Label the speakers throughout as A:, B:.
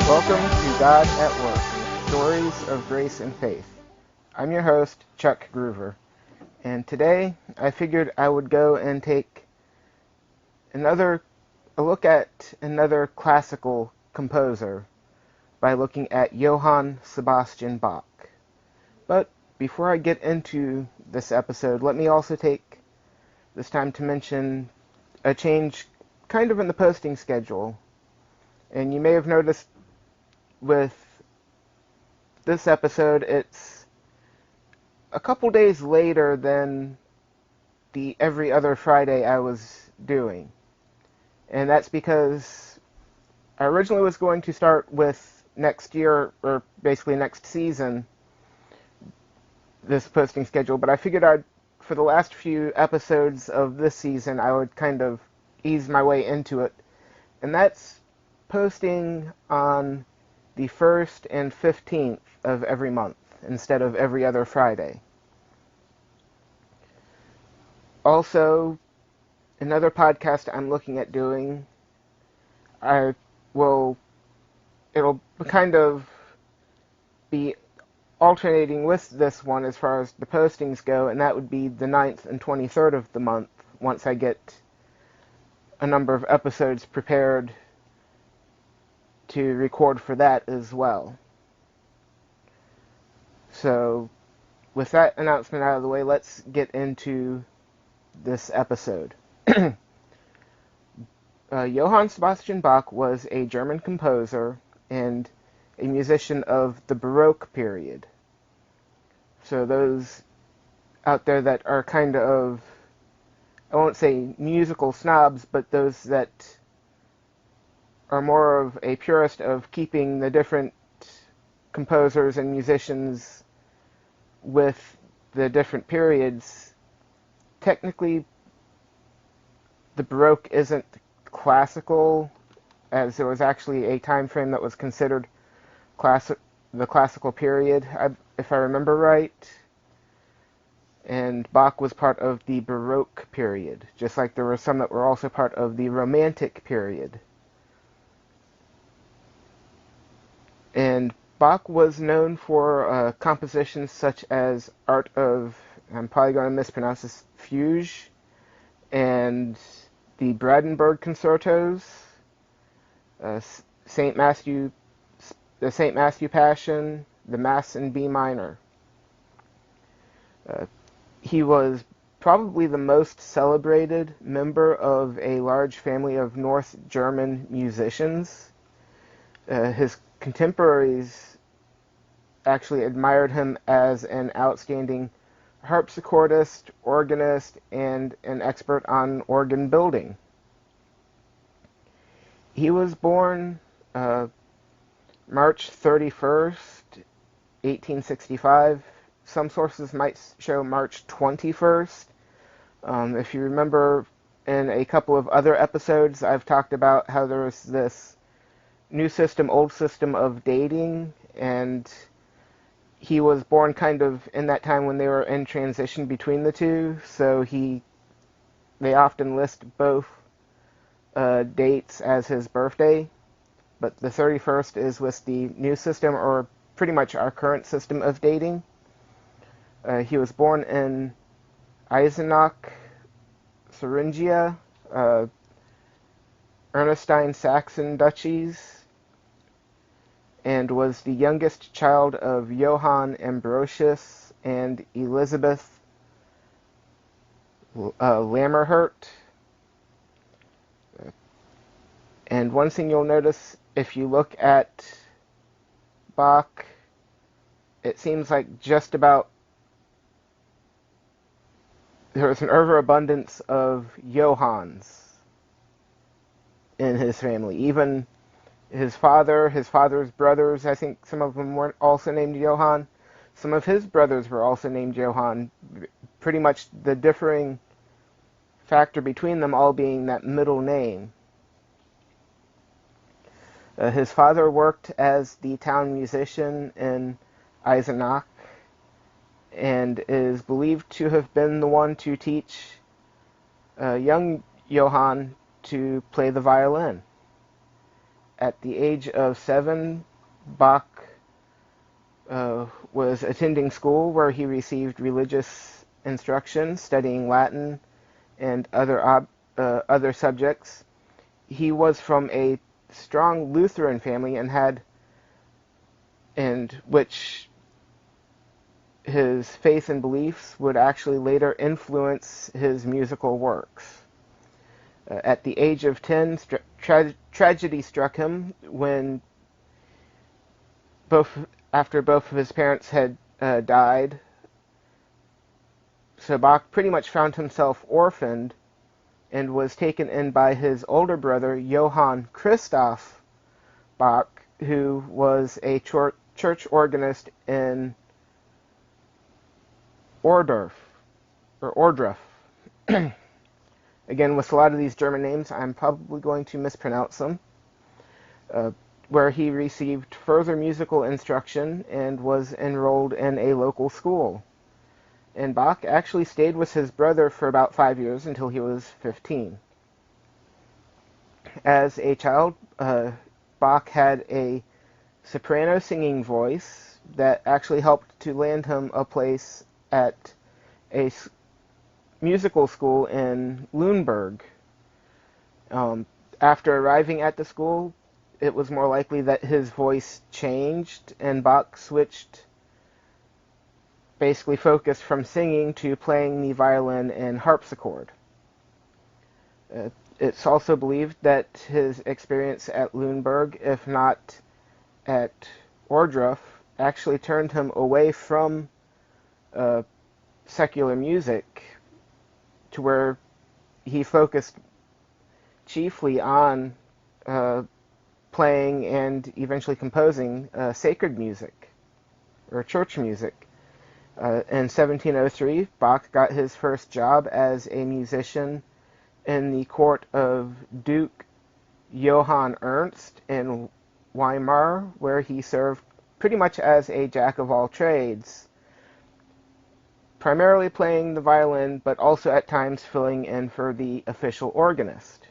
A: Welcome to God at Work, Stories of Grace and Faith. I'm your host, Chuck Groover, and today I figured I would go and take a look at another classical composer by looking at Johann Sebastian Bach. But before I get into this episode, let me also take this time to mention a change kind of in the posting schedule. And you may have noticed with this episode, it's a couple days later than the every other Friday I was doing. And that's because I originally was going to start with next year, or basically next season, this posting schedule, but I figured for the last few episodes of this season, I would kind of ease my way into it. And that's posting on the 1st and 15th of every month instead of every other Friday. Also, another podcast I'm looking at doing, it'll kind of be alternating with this one as far as the postings go, and that would be the 9th and 23rd of the month once I get a number of episodes prepared to record for that as well. So, with that announcement out of the way, let's get into this episode. Johann Sebastian Bach was a German composer and a musician of the Baroque period. So those out there that are kind of, I won't say musical snobs, but those that are more of a purist of keeping the different composers and musicians with the different periods, technically the Baroque isn't classical, as there was actually a time frame that was considered the classical period, if I remember right. And Bach was part of the Baroque period, just like there were some that were also part of the Romantic period. And Bach was known for compositions such as I'm probably going to mispronounce this, Fugue, and the Brandenburg Concertos, St. Matthew, the St. Matthew Passion, the Mass in B minor. He was probably the most celebrated member of a large family of North German musicians. His contemporaries actually admired him as an outstanding harpsichordist, organist, and an expert on organ building. He was born March 31st, 1865. Some sources might show March 21st. If you remember, in a couple of other episodes, I've talked about how there was this new system, old system of dating, and he was born kind of in that time when they were in transition between the two, so they often list both dates as his birthday, but the 31st is with the new system, or pretty much our current system of dating. He was born in Eisenach, Thuringia, Ernestine-Saxon duchies, and was the youngest child of Johann Ambrosius and Elizabeth Lammerhurt. And one thing you'll notice if you look at Bach, it seems like just about there was an overabundance of Johanns in his family. Even his father's brothers, I think some of them weren't also named Johann. Some of his brothers were also named Johann. Pretty much the differing factor between them all being that middle name. His father worked as the town musician in Eisenach, and is believed to have been the one to teach young Johann to play the violin. At the age of 7, Bach was attending school where he received religious instruction, studying Latin and other subjects. He was from a strong Lutheran family and which his faith and beliefs would actually later influence his musical works. At the age of 10, tragedy struck him when after both of his parents had died. So Bach pretty much found himself orphaned and was taken in by his older brother, Johann Christoph Bach, who was a church organist in Ohrdruf. Again, with a lot of these German names, I'm probably going to mispronounce them. Where he received further musical instruction and was enrolled in a local school. And Bach actually stayed with his brother for about 5 years until he was 15. As a child, Bach had a soprano singing voice that actually helped to land him a place at a musical school in Lüneburg. After arriving at the school, it was more likely that his voice changed, and Bach basically focused from singing to playing the violin and harpsichord. It's also believed that his experience at Lüneburg, if not at Ohrdruf, actually turned him away from secular music to where he focused chiefly on playing and eventually composing sacred music or church music. In 1703, Bach got his first job as a musician in the court of Duke Johann Ernst in Weimar, where he served pretty much as a jack of all trades, primarily playing the violin, but also at times filling in for the official organist.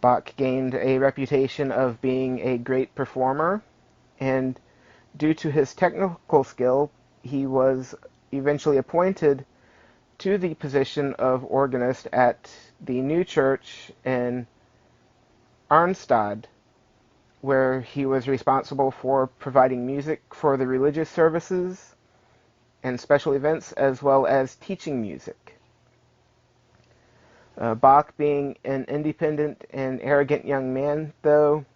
A: Bach gained a reputation of being a great performer, and due to his technical skill, he was eventually appointed to the position of organist at the new church in Arnstadt, where he was responsible for providing music for the religious services and special events, as well as teaching music. Bach, being an independent and arrogant young man, though,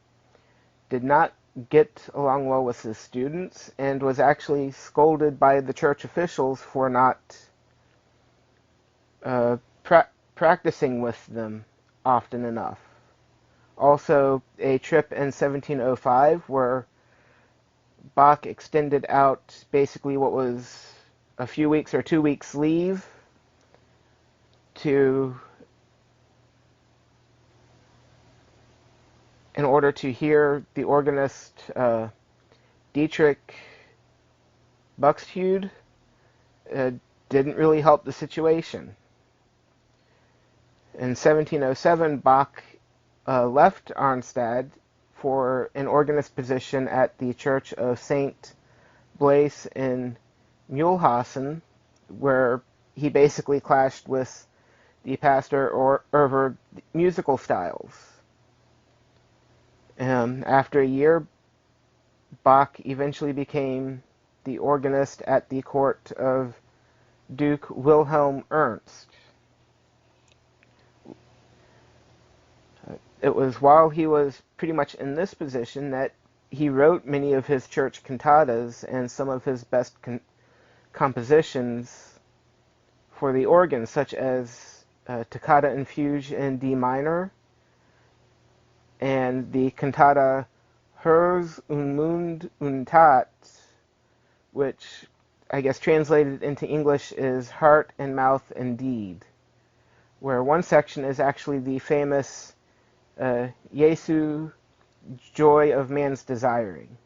A: did not get along well with his students and was actually scolded by the church officials for not practicing with them often enough. Also, a trip in 1705 where Bach extended out basically what was a few weeks or 2 weeks leave in order to hear the organist Dietrich Buxtehude, didn't really help the situation. In 1707, Bach left Arnstadt for an organist position at the Church of St. Blaise in Mühlhausen, where he basically clashed with the pastor over musical styles. After a year, Bach eventually became the organist at the court of Duke Wilhelm Ernst. It was while he was pretty much in this position that he wrote many of his church cantatas and some of his best compositions for the organ, such as Toccata in Fuge in D minor, and the cantata Herz und Mund und Tat, which I guess translated into English is Heart and Mouth and Deed, where one section is actually the famous Jesu, Joy of Man's Desiring.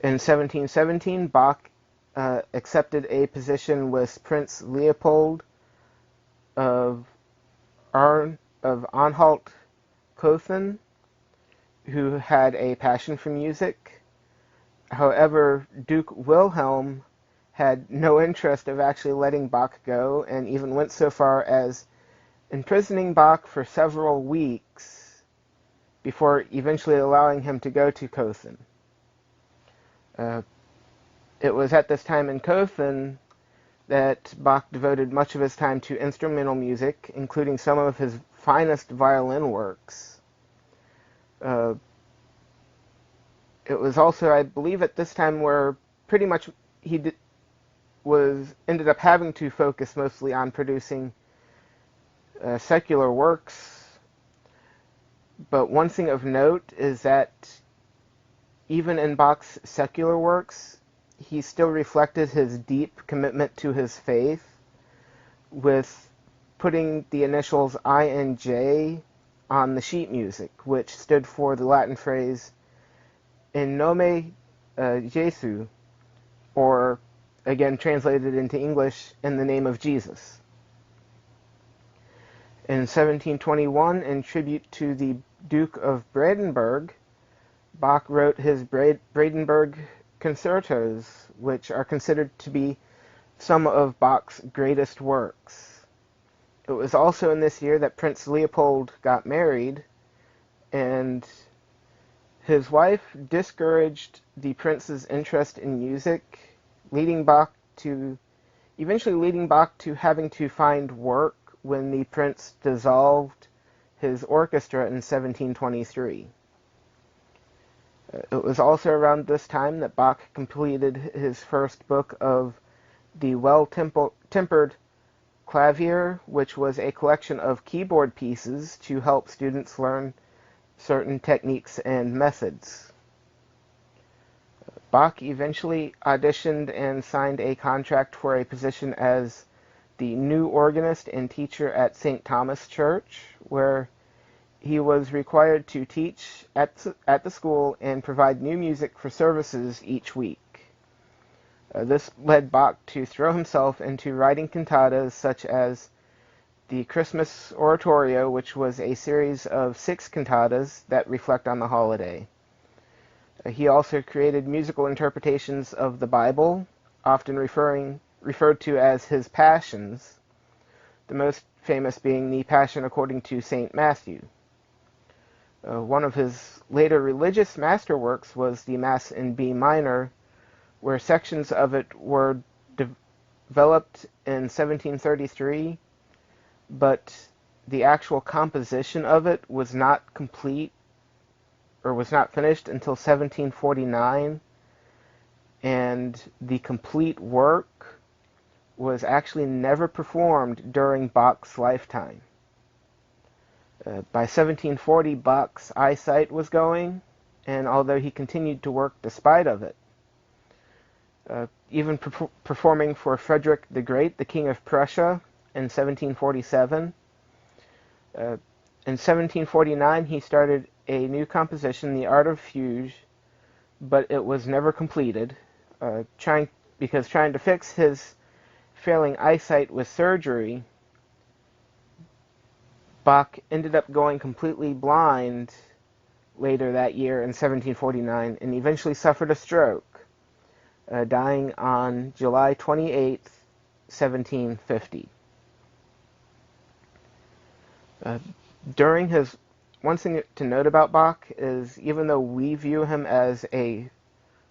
A: In 1717, Bach accepted a position with Prince Leopold of Anhalt Cothen, who had a passion for music. However, Duke Wilhelm had no interest of actually letting Bach go, and even went so far as imprisoning Bach for several weeks before eventually allowing him to go to Cothen. It was at this time in Cothen that Bach devoted much of his time to instrumental music, including some of his finest violin works. It was also, I believe, at this time where pretty much he ended up having to focus mostly on producing secular works. But one thing of note is that even in Bach's secular works, he still reflected his deep commitment to his faith, with putting the initials I and J on the sheet music, which stood for the Latin phrase in Nome Jesu, or again translated into English, in the name of Jesus. In 1721, in tribute to the Duke of Brandenburg, Bach wrote his Brandenburg concertos, which are considered to be some of Bach's greatest works. It was also in this year that Prince Leopold got married, and his wife discouraged the prince's interest in music, eventually leading Bach to having to find work when the prince dissolved his orchestra in 1723. It was also around this time that Bach completed his first book of the Well-Tempered Clavier, which was a collection of keyboard pieces to help students learn certain techniques and methods. Bach eventually auditioned and signed a contract for a position as the new organist and teacher at St. Thomas Church, where he was required to teach at the school and provide new music for services each week. This led Bach to throw himself into writing cantatas such as the Christmas Oratorio, which was a series of 6 cantatas that reflect on the holiday. He also created musical interpretations of the Bible, often referred to as his Passions, the most famous being the Passion according to St. Matthew. One of his later religious masterworks was the Mass in B minor, where sections of it were developed in 1733, but the actual composition of it was not complete, or was not finished until 1749, and the complete work was actually never performed during Bach's lifetime. By 1740, Bach's eyesight was going, and although he continued to work despite of it, even performing for Frederick the Great, the King of Prussia, in 1747. In 1749, he started a new composition, The Art of Fugue, but it was never completed, trying to fix his failing eyesight with surgery. Bach ended up going completely blind later that year in 1749, and eventually suffered a stroke, dying on July 28th, 1750. One thing to note about Bach is, even though we view him as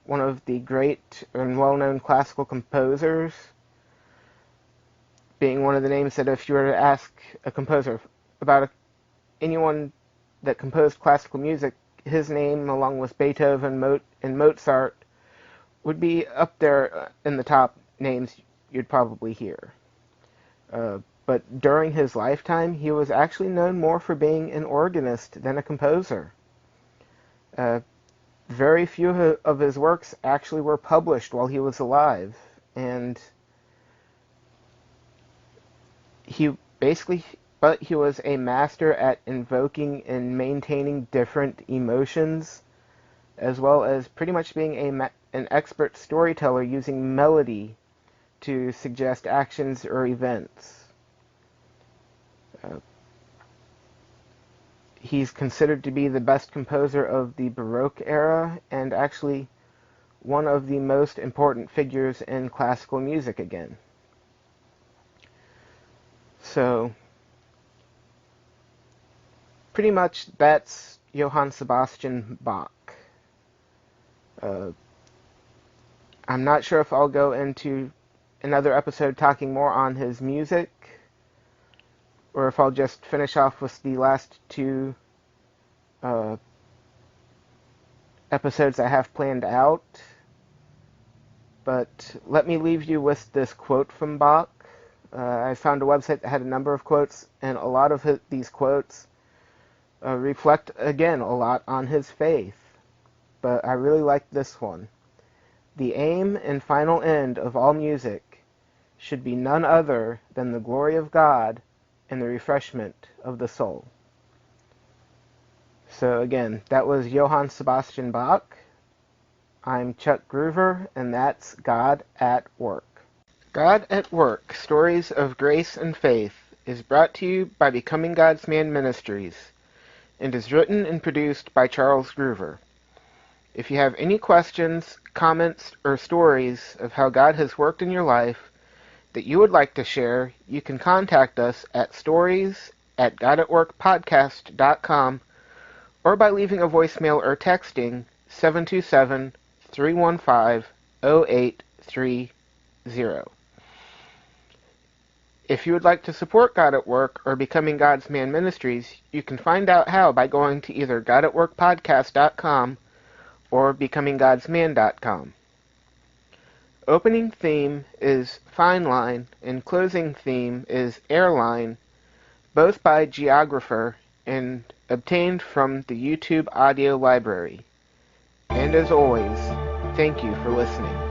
A: one of the great and well-known classical composers, being one of the names that if you were to ask a composer about anyone that composed classical music, his name, along with Beethoven and Mozart, would be up there in the top names you'd probably hear. But during his lifetime, he was actually known more for being an organist than a composer. Very few of his works actually were published while he was alive, and he was a master at invoking and maintaining different emotions, as well as pretty much being an expert storyteller using melody to suggest actions or events. He's considered to be the best composer of the Baroque era, and actually one of the most important figures in classical music again. So, pretty much that's Johann Sebastian Bach. I'm not sure if I'll go into another episode talking more on his music, or if I'll just finish off with the last two episodes I have planned out. But let me leave you with this quote from Bach. I found a website that had a number of quotes, and a lot of these quotes reflect, again, a lot on his faith. But I really like this one. The aim and final end of all music should be none other than the glory of God and the refreshment of the soul. So again, that was Johann Sebastian Bach. I'm Chuck Groover, and that's God at Work. God at Work, Stories of Grace and Faith, is brought to you by Becoming God's Man Ministries, and is written and produced by Charles Groover. If you have any questions, comments, or stories of how God has worked in your life that you would like to share, you can contact us at stories@godatworkpodcast.com or by leaving a voicemail or texting 727-315-0830. If you would like to support God at Work or Becoming God's Man Ministries, you can find out how by going to either godatworkpodcast.com or becominggodsman.com. Opening theme is Fine Line, and closing theme is Airline, both by Geographer and obtained from the YouTube audio library. And as always, thank you for listening.